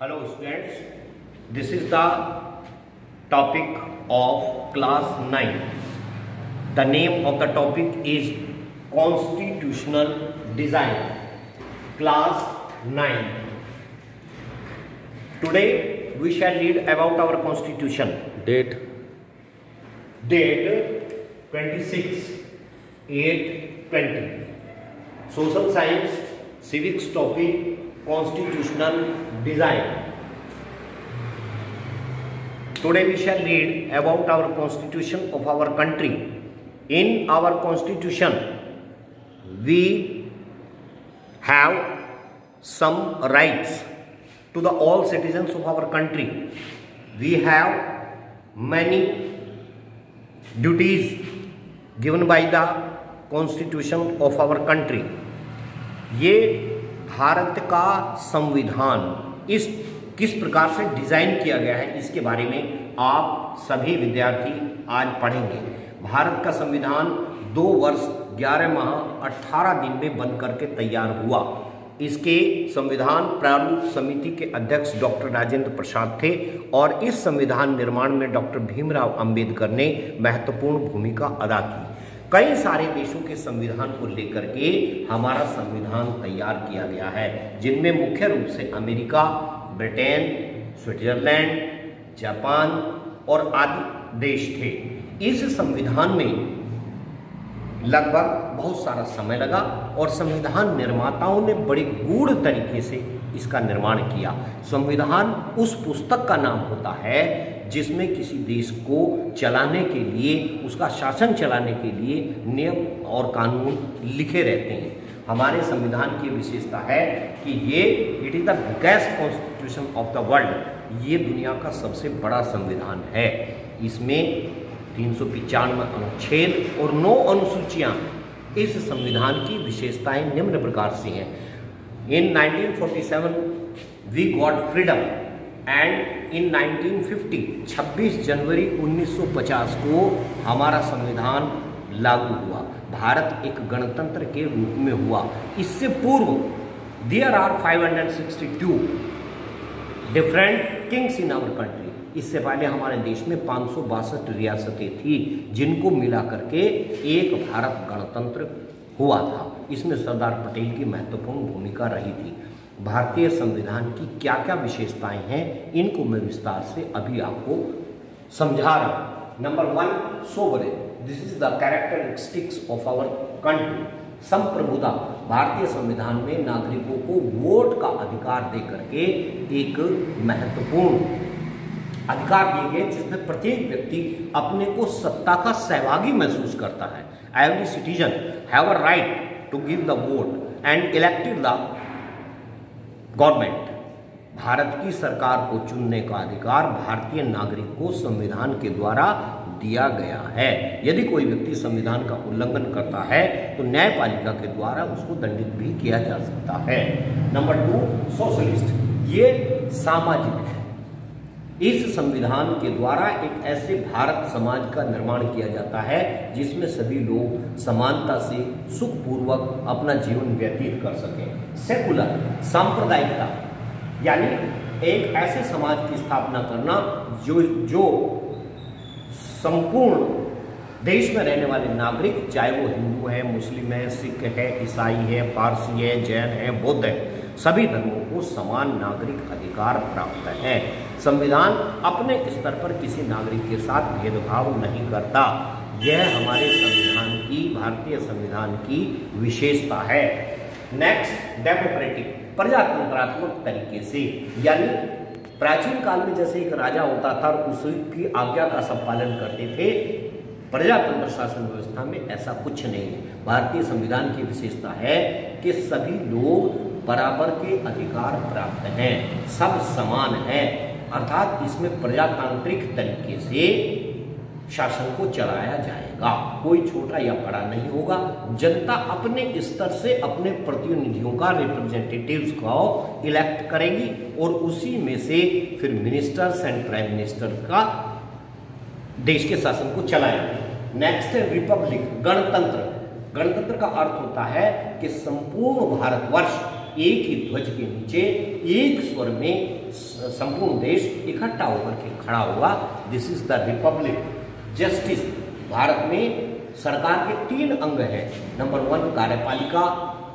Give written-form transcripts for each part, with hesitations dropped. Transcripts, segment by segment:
Hello students, this is the topic of class 9. The name of the topic is Constitutional Design, class 9. Today we shall read about our constitution. Date 26/8/20. Social science, civics topic, constitutional design. Today we shall read about our constitution of our country. In our constitution we have some rights to the all citizens of our country. We have many duties given by the constitution of our country. ये भारत का संविधान इस किस प्रकार से design किया गया है इसके बारे में आप सभी विद्यार्थी आज पढ़ेंगे। भारत का संविधान 2 वर्ष 11 माह 18 दिन में बन करके तैयार हुआ। इसके संविधान प्रारूप समिति के अध्यक्ष डॉक्टर राजेंद्र प्रसाद थे और इस संविधान निर्माण में डॉक्टर भीमराव अंबेडकर ने महत्वपूर्ण भूमिका अदा की। कई सारे देशों के संविधान को लेकर के हमारा संविधान तैयार किया गया है, जिनमें मुख्य रूप से अमेरिका, ब्रिटेन, स्विट्जरलैंड, जापान और आदि देश थे। इस संविधान में लगभग बहुत सारा समय लगा और संविधान निर्माताओं ने बड़े गूढ़ तरीके से इसका निर्माण किया। संविधान उस पुस्तक का नाम होता है जिसमें किसी देश को चलाने के लिए, उसका शासन चलाने के लिए नियम और कानून लिखे रहते हैं। हमारे संविधान की विशेषता है कि ये it is the biggest constitution of the world. ये दुनिया का सबसे बड़ा संविधान है। इसमें 395 अनुच्छेद और 9 अनुसूचियां। इस संविधान की विशेषताएं निम्न प्रकार से हैं। In 1947 we got freedom and in 1950 26 जनवरी 1950 को हमारा संविधान लागू हुआ। भारत एक गणतंत्र के रूप में हुआ। इससे पूर्व there are 562 different kings in our country. इससे पहले हमारे देश में 562 रियासतें थी, जिनको मिला करके एक भारत गणतंत्र हुआ था। इसमें सरदार पटेल की महत्वपूर्ण भूमिका रही थी। भारतीय संविधान की क्या क्या विशेषताएं हैं इनको मैं विस्तार से अभी आपको समझा रहा हूं। Number 1, sovereign. This is the characteristics of our country. संप्रभुता। भारतीय संविधान में नागरिकों को वोट का अधिकार दे करके एक महत्वपूर्ण अधिकार दिए गए, जिसमें प्रत्येक व्यक्ति अपने को सत्ता का सहभागी महसूस करता है। Every citizen have a right to give the vote and elected the government. Bharat की सरकार को चुनने का अधिकार भारतीय नागरिक को संविधान के द्वारा दिया गया है। यदि कोई व्यक्ति संविधान का उल्लंघन करता है तो न्यायपालिका के द्वारा उसको दंडित भी किया जा सकता है। Number 2, socialist. ये सामाजिक है। इस संविधान के द्वारा एक ऐसे भारत समाज का निर्माण किया जाता है जिसमें सभी लोग समानता से सुखपूर्वक अपना जीवन व्यतीत कर सकें। सेकुलर, सांप्रदायिकता, यानी एक ऐसे समाज की स्थापना करना जो संपूर्ण देश में रहने वाले नागरिक, चाहे वो हिंदू है, मुस्लिम है, सिख है, ईसाई है, पारसी है, जैन है, बौद्ध है, सभी धर्मों को समान नागरिक अधिकार प्राप्त है। संविधान अपने स्तर पर किसी नागरिक के साथ भेदभाव नहीं करता। यह हमारे संविधान की, भारतीय संविधान की विशेषता है। Next, democratic. प्रजातंत्रात्मक तरीके से, यानी प्राचीन काल में जैसे एक राजा होता था और उसकी आज्ञा का सब पालन करते थे, प्रजातंत्र शासन व्यवस्था में ऐसा कुछ नहीं है। भारतीय संविधान की विशेषता है कि सभी लोग बराबर के अधिकार प्राप्त हैं, सब समान हैं, अर्थात इसमें प्रजातांत्रिक तरीके से शासन को चलाया जाएगा। कोई छोटा या बड़ा नहीं होगा। जनता अपने स्तर से अपने प्रतिनिधियों का, रिप्रेजेंटेटिव्स को इलेक्ट करेगी और उसी में से फिर मिनिस्टर्स एंड प्राइम मिनिस्टर का देश के शासन को चलाएंगे। नेक्स्ट है रिपब्लिक, गणतंत्र। गणतंत्र का अर्थ होता है कि संपूर्ण भारतवर्ष एक ही ध्वज के नीचे एक स्वर में संपूर्ण देश इकट्ठा होकर के खड़ा हुआ। This is the Republic. Justice, Bharat में सरकार के 3 अंग हैं। नंबर 1 कार्यपालिका,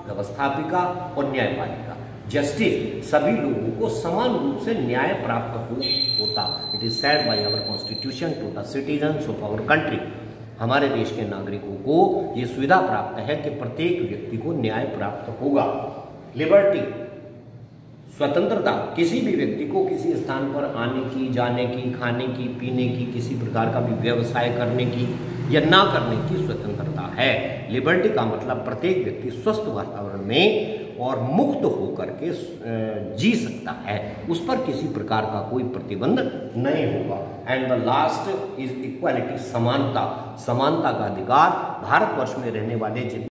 व्यवस्थापिका और न्यायपालिका। जस्टिस, सभी लोगों को समान रूप से न्याय प्राप्त होता। It is said by our constitution to the citizens of our country. हमारे देश के नागरिकों को ये सुविधा प्राप्त है कि प्रत्येक व्यक्ति को न्याय प्राप्त होगा। लिबर्टी, स्वतंत्रता, किसी भी व्यक्ति को किसी स्थान पर आने की, जाने की, खाने की, पीने की, किसी प्रकार का भी व्यवसाय करने की या ना करने की स्वतंत्रता है। लिबर्टी का मतलब प्रत्येक व्यक्ति स्वस्थ वातावरण में और मुक्त होकर के जी सकता है, उस पर किसी प्रकार का कोई प्रतिबंध नहीं होगा। And the last is equality, समानता। समानता का अधिकार भारतवर्ष में रहने वाले